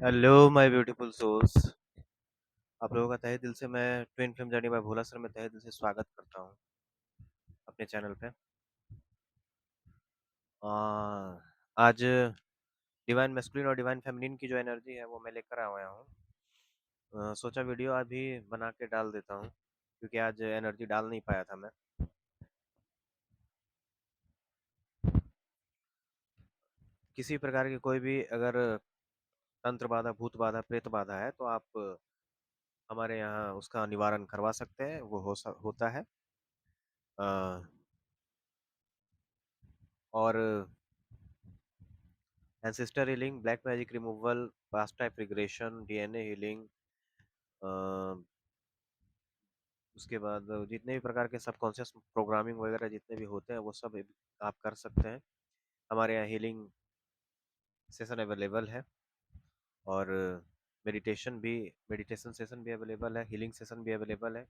Hello my beautiful souls. आप लोगों का तहे दिल से मैं ट्विन फिल्म जर्नी बाय भोला सर में तहे दिल से स्वागत करता हूँ अपने चैनल पे। आ, आज डिवाइन मैस्कुलिन और डिवाइन फेमिनिन की जो एनर्जी है वो मैं लेकर आया हूँ। सोचा वीडियो अभी बना के डाल देता हूँ क्योंकि आज एनर्जी डाल नहीं पाया था मैं। किसी प्रकार की कोई भी अगर तंत्र बाधा, भूत बाधा, प्रेत बाधा है तो आप हमारे यहाँ उसका निवारण करवा सकते हैं। वो होता है। अ, और ancestor healing, black magic removal, past type regression, DNA healing, उसके बाद जितने भी प्रकार के सबकॉन्शियस प्रोग्रामिंग वगैरह जितने भी होते हैं वो सब आप कर सकते हैं। हमारे यहाँ हीलिंग सेशन अवेलेबल है और मेडिटेशन सेशन भी अवेलेबल है, हीलिंग सेशन भी अवेलेबल है।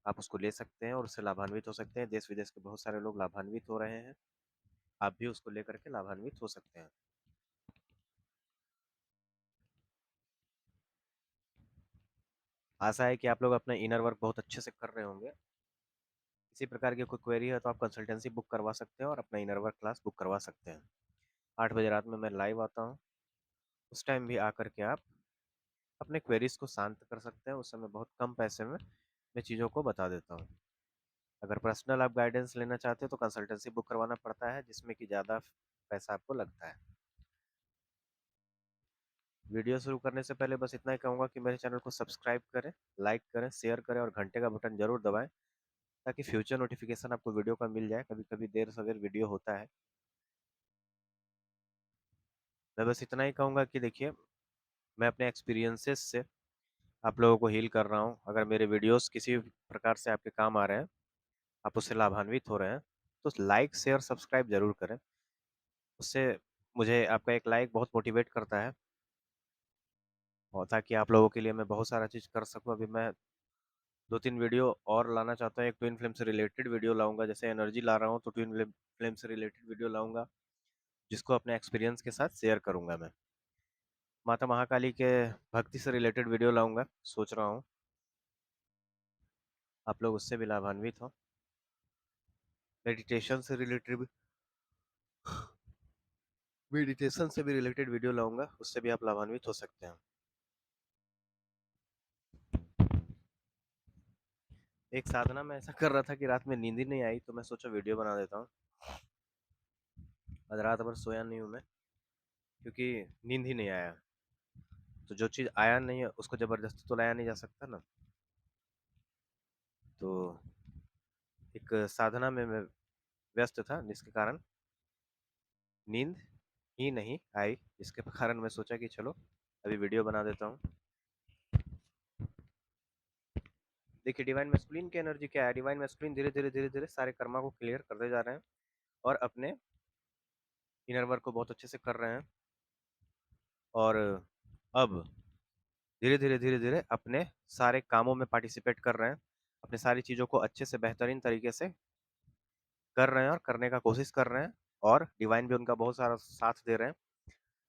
आप उसको ले सकते हैं और उससे लाभान्वित हो सकते हैं। देश विदेश के बहुत सारे लोग लाभान्वित हो रहे हैं। आप भी उसको लेकर के लाभान्वित हो सकते हैं। आशा है कि आप लोग अपना इनर वर्क बहुत अच्छे से कर रहे होंगे। इसी प्रकार की कोई क्वेरी है तो आप कंसल्टेंसी बुक करवा सकते हैं और अपना इनर वर्क क्लास बुक करवा सकते हैं। 8 बजे रात में मैं लाइव आता हूँ। उस टाइम भी आकर के आप अपने क्वेरीज को शांत कर सकते हैं। उस समय बहुत कम पैसे में मैं चीज़ों को बता देता हूँ। अगर पर्सनल आप गाइडेंस लेना चाहते हैं तो कंसल्टेंसी बुक करवाना पड़ता है जिसमें कि ज़्यादा पैसा आपको लगता है। वीडियो शुरू करने से पहले बस इतना ही कहूँगा कि मेरे चैनल को सब्सक्राइब करें, लाइक करें, शेयर करें और घंटे का बटन जरूर दबाएं ताकि फ्यूचर नोटिफिकेशन आपको वीडियो का मिल जाए। कभी कभी देर सवेर वीडियो होता है। मैं बस इतना ही कहूँगा कि देखिए, मैं अपने एक्सपीरियंसेस से आप लोगों को हील कर रहा हूँ। अगर मेरे वीडियोस किसी प्रकार से आपके काम आ रहे हैं, आप उससे लाभान्वित हो रहे हैं, तो लाइक शेयर सब्सक्राइब जरूर करें। उससे मुझे आपका एक लाइक बहुत मोटिवेट करता है और ताकि आप लोगों के लिए मैं बहुत सारा चीज़ कर सकूं। अभी मैं 2-3 वीडियो और लाना चाहता हूँ। एक ट्विन फ्लेम से रिलेटेड वीडियो लाऊंगा, जैसे एनर्जी ला रहा हूँ तो ट्विन फ्लेम से रिलेटेड वीडियो लाऊंगा जिसको अपने एक्सपीरियंस के साथ शेयर करूंगा। मैं माता महाकाली के भक्ति से रिलेटेड वीडियो लाऊंगा, सोच रहा हूँ आप लोग उससे भी लाभान्वित हो। मेडिटेशन से रिलेटेड मेडिटेशन से भी रिलेटेड वीडियो लाऊंगा, उससे भी आप लाभान्वित हो सकते हैं। एक साधना में ऐसा कर रहा था कि रात में नींद ही नहीं आई तो मैं सोचा वीडियो बना देता हूँ। आज रात भर सोया नहीं हूँ मैं क्योंकि नींद ही नहीं आया। तो जो चीज़ आया नहीं है उसको जबरदस्ती तो लाया नहीं जा सकता ना। तो एक साधना में मैं व्यस्त था जिसके कारण नींद ही नहीं आई, जिसके कारण मैं सोचा कि चलो अभी वीडियो बना देता हूँ। देखिए, डिवाइन मैस्कुलिन की एनर्जी क्या है। डिवाइन मैस्कुलिन धीरे धीरे धीरे धीरे सारे कर्मा को क्लियर करते जा रहे हैं और अपने इनर वर्क को बहुत अच्छे से कर रहे हैं और अब धीरे धीरे धीरे धीरे अपने सारे कामों में पार्टिसिपेट कर रहे हैं। अपने सारी चीज़ों को अच्छे से बेहतरीन तरीके से कर रहे हैं और करने का कोशिश कर रहे हैं और डिवाइन भी उनका बहुत सारा साथ दे रहे हैं।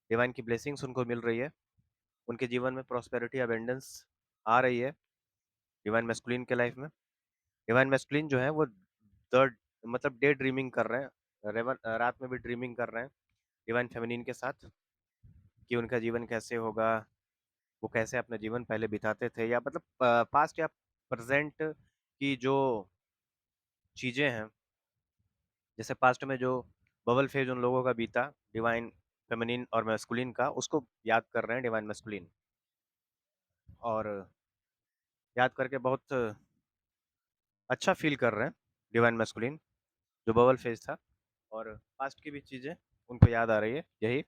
डिवाइन की ब्लेसिंग्स उनको मिल रही है। उनके जीवन में प्रॉस्पेरिटी, अबेंडेंस आ रही है डिवाइन मैस्कुलिन के लाइफ में। डिवाइन मैस्कुलिन जो है वो थर्ड मतलब डे ड्रीमिंग कर रहे हैं, रात में भी ड्रीमिंग कर रहे हैं डिवाइन फेमिनिन के साथ कि उनका जीवन कैसे होगा, वो कैसे अपना जीवन पहले बिताते थे, या मतलब पास्ट या प्रेजेंट की जो चीजें हैं। जैसे पास्ट में जो बबल फेज उन लोगों का बीता डिवाइन फेमिनिन और मैस्कुलिन का, उसको याद कर रहे हैं डिवाइन मैस्कुलिन और याद करके बहुत अच्छा फील कर रहे हैं डिवाइन मैस्कुलिन। जो बबल फेज था और पास्ट की भी चीज़ें उनको याद आ रही है। यही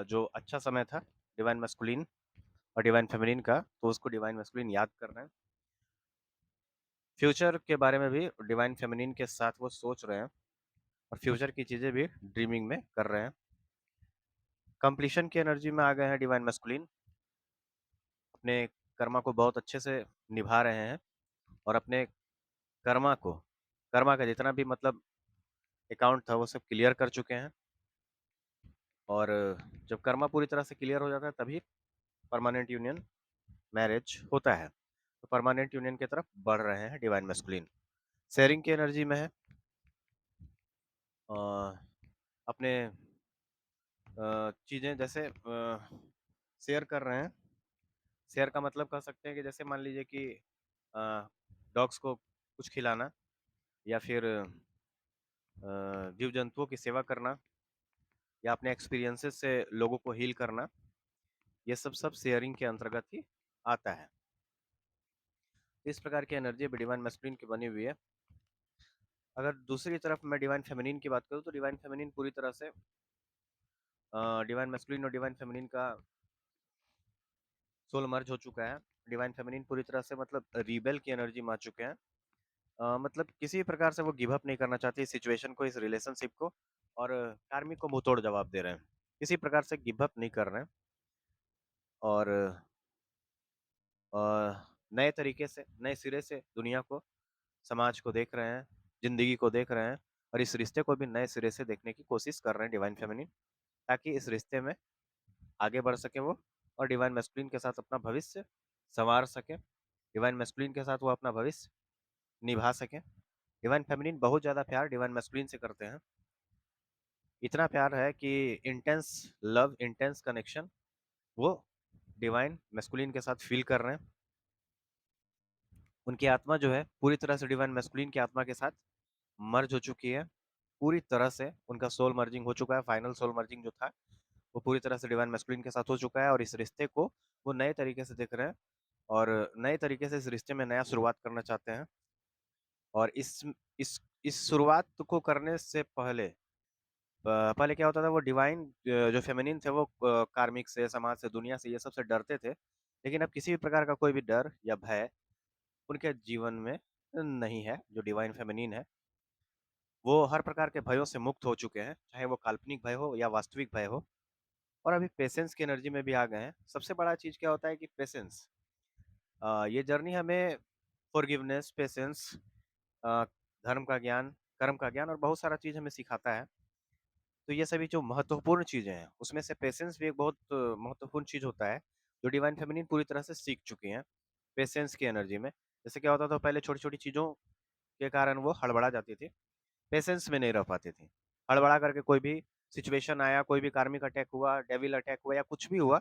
जो अच्छा समय था डिवाइन मैस्कुलिन और डिवाइन फेमिनिन का, तो उसको डिवाइन मैस्कुलिन याद कर रहे हैं। फ्यूचर के बारे में भी डिवाइन फेमिनिन के साथ वो सोच रहे हैं और फ्यूचर की चीज़ें भी ड्रीमिंग में कर रहे हैं। कंप्लीशन की एनर्जी में आ गए हैं डिवाइन मैस्कुलिन। अपने कर्मा को बहुत अच्छे से निभा रहे हैं और अपने कर्मा को, कर्मा का जितना भी मतलब अकाउंट था वो सब क्लियर कर चुके हैं। और जब कर्मा पूरी तरह से क्लियर हो जाता है तभी परमानेंट यूनियन मैरिज होता है। तो परमानेंट यूनियन की तरफ बढ़ रहे हैं डिवाइन मैस्कुलिन। शेयरिंग की एनर्जी में है, अपने चीज़ें जैसे शेयर कर रहे हैं। शेयर का मतलब कह सकते हैं कि जैसे मान लीजिए कि डॉग्स को कुछ खिलाना, या फिर जीव जंतुओं की सेवा करना, या अपने एक्सपीरियंसेस से लोगों को हील करना, ये सब सब शेयरिंग के अंतर्गत ही आता है। इस प्रकार की एनर्जी डिवाइन मैस्कुलिन की बनी हुई है। अगर दूसरी तरफ मैं डिवाइन फेमिनिन की बात करूँ तो डिवाइन फेमिनिन पूरी तरह से डिवाइन मैस्कुलिन और डिवाइन फेमिनिन का सोल मर्ज हो चुका है। डिवाइन फेमिनिन पूरी तरह से मतलब रीबेल की एनर्जी में आ चुके हैं। मतलब किसी भी प्रकार से वो गिव अप नहीं करना चाहते इस सिचुएशन को, इस रिलेशनशिप को, और कार्मिक को मुंह तोड़ जवाब दे रहे हैं। किसी प्रकार से गिव अप नहीं कर रहे हैं, और नए तरीके से, नए सिरे से दुनिया को, समाज को देख रहे हैं, जिंदगी को देख रहे हैं, और इस रिश्ते को भी नए सिरे से देखने की कोशिश कर रहे हैं डिवाइन फेमिनिन, ताकि इस रिश्ते में आगे बढ़ सके वो, और डिवाइन मैस्कुलिन के साथ अपना भविष्य संवार सके, डिवाइन मैस्कुलिन के साथ वो अपना भविष्य निभा सके। डिवाइन फेमिनिन बहुत ज़्यादा प्यार डिवाइन मैस्कुलिन से करते हैं। इतना प्यार है कि इंटेंस लव, इंटेंस कनेक्शन वो डिवाइन मैस्कुलिन के साथ फील कर रहे हैं। उनकी आत्मा जो है पूरी तरह से डिवाइन मैस्कुलिन की आत्मा के साथ मर्ज हो चुकी है। पूरी तरह से उनका सोल मर्जिंग हो चुका है। फाइनल सोल मर्जिंग जो था वो पूरी तरह से डिवाइन मैस्कुलिन के साथ हो चुका है, और इस रिश्ते को वो नए तरीके से देख रहे हैं, और नए तरीके से इस रिश्ते में नया शुरुआत करना चाहते हैं। और इस इस शुरुआत को करने से पहले पहले क्या होता था, वो डिवाइन जो फेमिनिन थे वो कार्मिक से, समाज से, दुनिया से, ये सब से डरते थे। लेकिन अब किसी भी प्रकार का कोई भी डर या भय उनके जीवन में नहीं है। जो डिवाइन फेमिनिन है वो हर प्रकार के भयों से मुक्त हो चुके हैं, चाहे वो काल्पनिक भय हो या वास्तविक भय हो, और अभी पेशेंस की एनर्जी में भी आ गए हैं। सबसे बड़ा चीज क्या होता है कि पेशेंस। ये जर्नी हमें फॉरगिवनेस, पेशेंस, धर्म का ज्ञान, कर्म का ज्ञान और बहुत सारा चीज हमें सिखाता है। तो ये सभी जो महत्वपूर्ण चीजें हैं उसमें से पेशेंस भी एक बहुत महत्वपूर्ण चीज होता है, जो डिवाइन फेमिनिन पूरी तरह से सीख चुकी हैं पेशेंस की एनर्जी में। जैसे क्या होता था, पहले छोटी छोटी चीजों के कारण वो हड़बड़ा जाती थी, पेशेंस में नहीं रह पाती थी। हड़बड़ा करके कोई भी सिचुएशन आया, कोई भी कार्मिक अटैक हुआ, डेविल अटैक हुआ, या कुछ भी हुआ,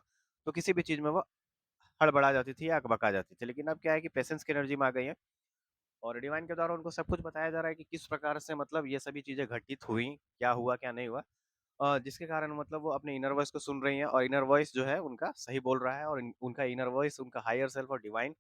तो किसी भी चीज में वो हड़बड़ा जाती थी या अकबका जाती थी। लेकिन अब क्या है कि पेशेंस की एनर्जी में आ गई है, और डिवाइन के द्वारा उनको सब कुछ बताया जा रहा है कि किस प्रकार से मतलब ये सभी चीजें घटित हुई, क्या हुआ क्या नहीं हुआ, जिसके कारण मतलब वो अपने इनर वॉइस को सुन रही हैं, और इनर वॉइस जो है उनका सही बोल रहा है, और उनका इनर वॉइस, उनका हायर सेल्फ और डिवाइन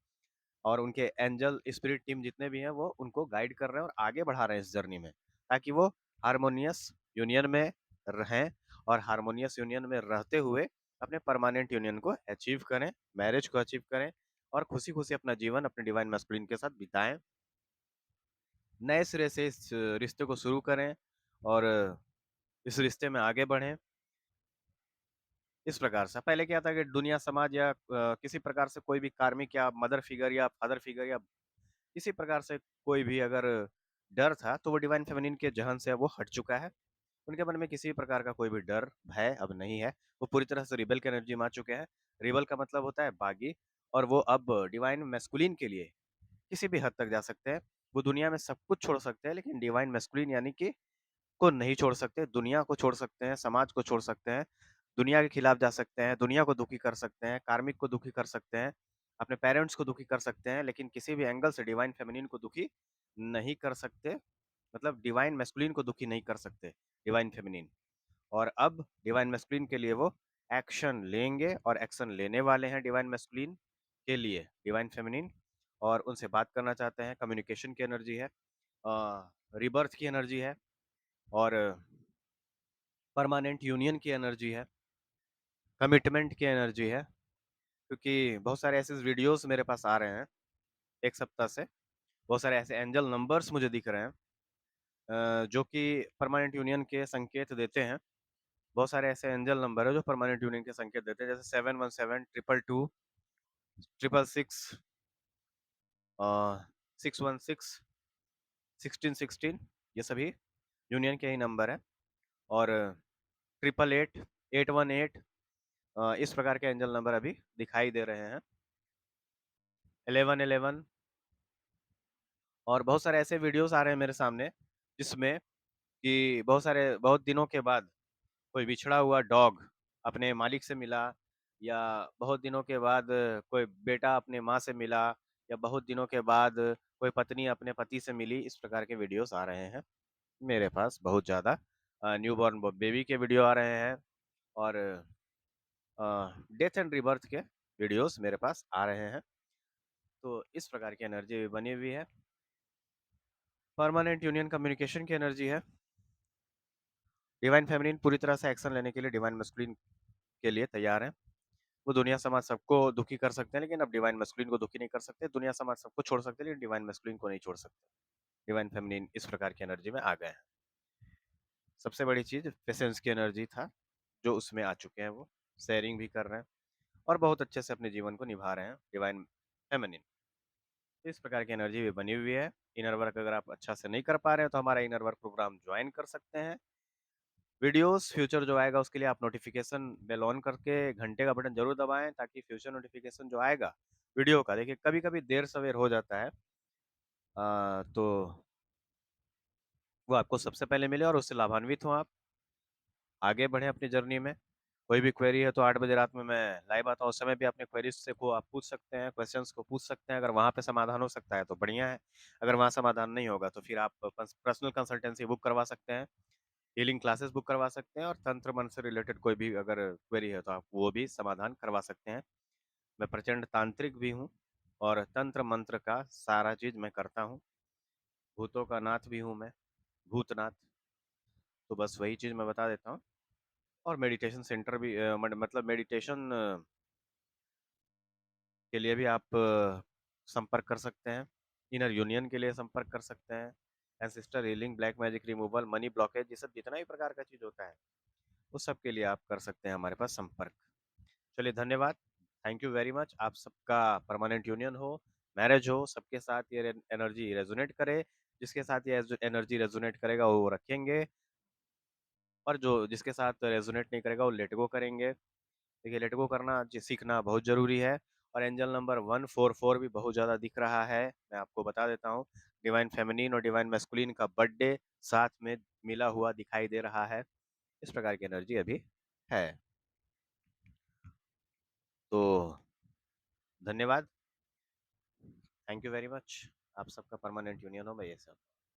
और उनके एंजल स्पिरिट टीम जितने भी हैं वो उनको गाइड कर रहे हैं और आगे बढ़ा रहे हैं इस जर्नी में, ताकि वो हारमोनियस यूनियन में रहें, और हारमोनियस यूनियन में रहते हुए अपने परमानेंट यूनियन को अचीव करें, मैरिज को अचीव करें, और खुशी खुशी अपना जीवन अपने डिवाइन मैस्कुलिन के साथ बिताएं, नए सिरे से इस रिश्ते को शुरू करें, और इस रिश्ते में आगे बढ़ें। इस प्रकार से पहले क्या था कि दुनिया, समाज या किसी प्रकार से कोई भी कार्मिक या मदर फिगर या फादर फिगर या किसी प्रकार से कोई भी अगर डर था, तो वो डिवाइन फेमिनिन के जहन से अब वो हट चुका है। उनके मन में किसी भी प्रकार का कोई भी डर, भय अब नहीं है। वो पूरी तरह से रिबेल की एनर्जी में आ चुके हैं। रिबेल का मतलब होता है बागी, और वो अब डिवाइन मैस्कुलिन के लिए किसी भी हद तक जा सकते हैं। वो दुनिया में सब कुछ छोड़ सकते हैं, लेकिन डिवाइन मैस्कुलिन यानी कि को नहीं छोड़ सकते। दुनिया को छोड़ सकते हैं, समाज को छोड़ सकते हैं, दुनिया के खिलाफ जा सकते हैं, दुनिया को दुखी कर सकते हैं, कार्मिक को दुखी कर सकते हैं, अपने पेरेंट्स को दुखी कर सकते हैं, लेकिन किसी भी एंगल से डिवाइन फेमिनिन को दुखी नहीं कर सकते। मतलब डिवाइन मैस्कुलिन को दुखी नहीं कर सकते डिवाइन फेमिनिन। और अब डिवाइन मैस्कुलिन के लिए वो एक्शन लेंगे, और एक्शन लेने वाले हैं डिवाइन मैस्कुलिन के लिए डिवाइन फेमिनिन, और उनसे बात करना चाहते हैं। कम्युनिकेशन की एनर्जी है, रिबर्थ की एनर्जी है, और परमानेंट यूनियन की एनर्जी है, कमिटमेंट की एनर्जी है। क्योंकि बहुत सारे ऐसे वीडियोस मेरे पास आ रहे हैं एक सप्ताह से, बहुत सारे ऐसे एंजल नंबर्स मुझे दिख रहे हैं, जो कि परमानेंट यूनियन के संकेत देते हैं। बहुत सारे ऐसे एंजल नंबर है जो परमानेंट यूनियन के संकेत देते हैं, जैसे 717, 222, 666, 616, 1616, ये सभी यूनियन के ही नंबर है। और 888, 818 इस प्रकार के एंजल नंबर अभी दिखाई दे रहे हैं। 1111 और बहुत सारे ऐसे वीडियोस आ रहे हैं मेरे सामने जिसमें कि बहुत दिनों के बाद कोई बिछड़ा हुआ डॉग अपने मालिक से मिला, या बहुत दिनों के बाद कोई बेटा अपने माँ से मिला, या बहुत दिनों के बाद कोई पत्नी अपने पति से मिली। इस प्रकार के वीडियोस आ रहे हैं मेरे पास बहुत ज़्यादा। न्यूबॉर्न बेबी के वीडियो आ रहे हैं और डेथ एंड रीबर्थ के वीडियोस मेरे पास आ रहे हैं। तो इस प्रकार की एनर्जी बनी हुई है। परमानेंट यूनियन कम्युनिकेशन की एनर्जी है। डिवाइन फेमिनिन पूरी तरह से एक्शन लेने के लिए डिवाइन मस्कुलिन के लिए तैयार है। वो दुनिया समाज सबको दुखी कर सकते हैं, लेकिन अब डिवाइन मस्कुलिन को दुखी नहीं कर सकते। दुनिया समाज सबको छोड़ सकते हैं, लेकिन डिवाइन मस्कुलिन को नहीं छोड़ सकते। डिवाइन फेमिनिन इस प्रकार की एनर्जी में आ गए हैं। सबसे बड़ी चीज पेशेंस की एनर्जी था, जो उसमें आ चुके हैं। वो शेयरिंग भी कर रहे हैं और बहुत अच्छे से अपने जीवन को निभा रहे हैं डिवाइन फेमिनिन। इस प्रकार की एनर्जी भी बनी हुई है। इनर वर्क अगर आप अच्छा से नहीं कर पा रहे हैं तो हमारा इनर वर्क प्रोग्राम ज्वाइन कर सकते हैं। वीडियोस फ्यूचर जो आएगा उसके लिए आप नोटिफिकेशन बेल ऑन करके घंटे का बटन जरूर दबाएं, ताकि फ्यूचर नोटिफिकेशन जो आएगा वीडियो का, देखिए कभी कभी देर सवेर हो जाता है, तो वो आपको सबसे पहले मिले और उससे लाभान्वित हो आप, आगे बढ़े अपनी जर्नी में। कोई भी क्वेरी है तो 8 बजे रात में मैं लाइव आता हूँ। उस समय भी अपने क्वेरीज से को आप पूछ सकते हैं, क्वेश्चंस को पूछ सकते हैं। अगर वहाँ पे समाधान हो सकता है तो बढ़िया है, अगर वहाँ समाधान नहीं होगा तो फिर आप पर्सनल कंसल्टेंसी बुक करवा सकते हैं, हीलिंग क्लासेस बुक करवा सकते हैं, और तंत्र मंत्र से रिलेटेड कोई भी अगर क्वेरी है तो आप वो भी समाधान करवा सकते हैं। मैं प्रचंड तांत्रिक भी हूँ और तंत्र मंत्र का सारा चीज मैं करता हूँ। भूतों का नाथ भी हूँ मैं, भूतनाथ। तो बस वही चीज मैं बता देता हूँ। और मेडिटेशन सेंटर भी मतलब मेडिटेशन के लिए भी आप संपर्क कर सकते हैं। इनर यूनियन के लिए संपर्क कर सकते हैं। Ancestor healing, black magic removal, money blockage, ये सब जितना भी प्रकार का चीज होता है उस सब के लिए आप कर सकते हैं हमारे पास संपर्क। चलिए धन्यवाद। Thank you very much. आप सबका परमानेंट यूनियन हो, मैरिज हो, सबके साथ ये एनर्जी रेजोनेट करे। जिसके साथ ये एनर्जी रेजोनेट करेगा वो रखेंगे, और जो जिसके साथ रेजोनेट नहीं करेगा वो लेट गो करेंगे। देखिए लेट गो करना सीखना बहुत जरूरी है। और एंजल नंबर 144 भी बहुत ज़्यादा दिख रहा है। मैं आपको बता देता हूँ, डिवाइन फेमिनिन और डिवाइन मैस्कुलिन का बर्थडे साथ में मिला हुआ दिखाई दे रहा है। इस प्रकार की एनर्जी अभी है। तो धन्यवाद, थैंक यू वेरी मच। आप सबका परमानेंट यूनियन हो, मैं ये सब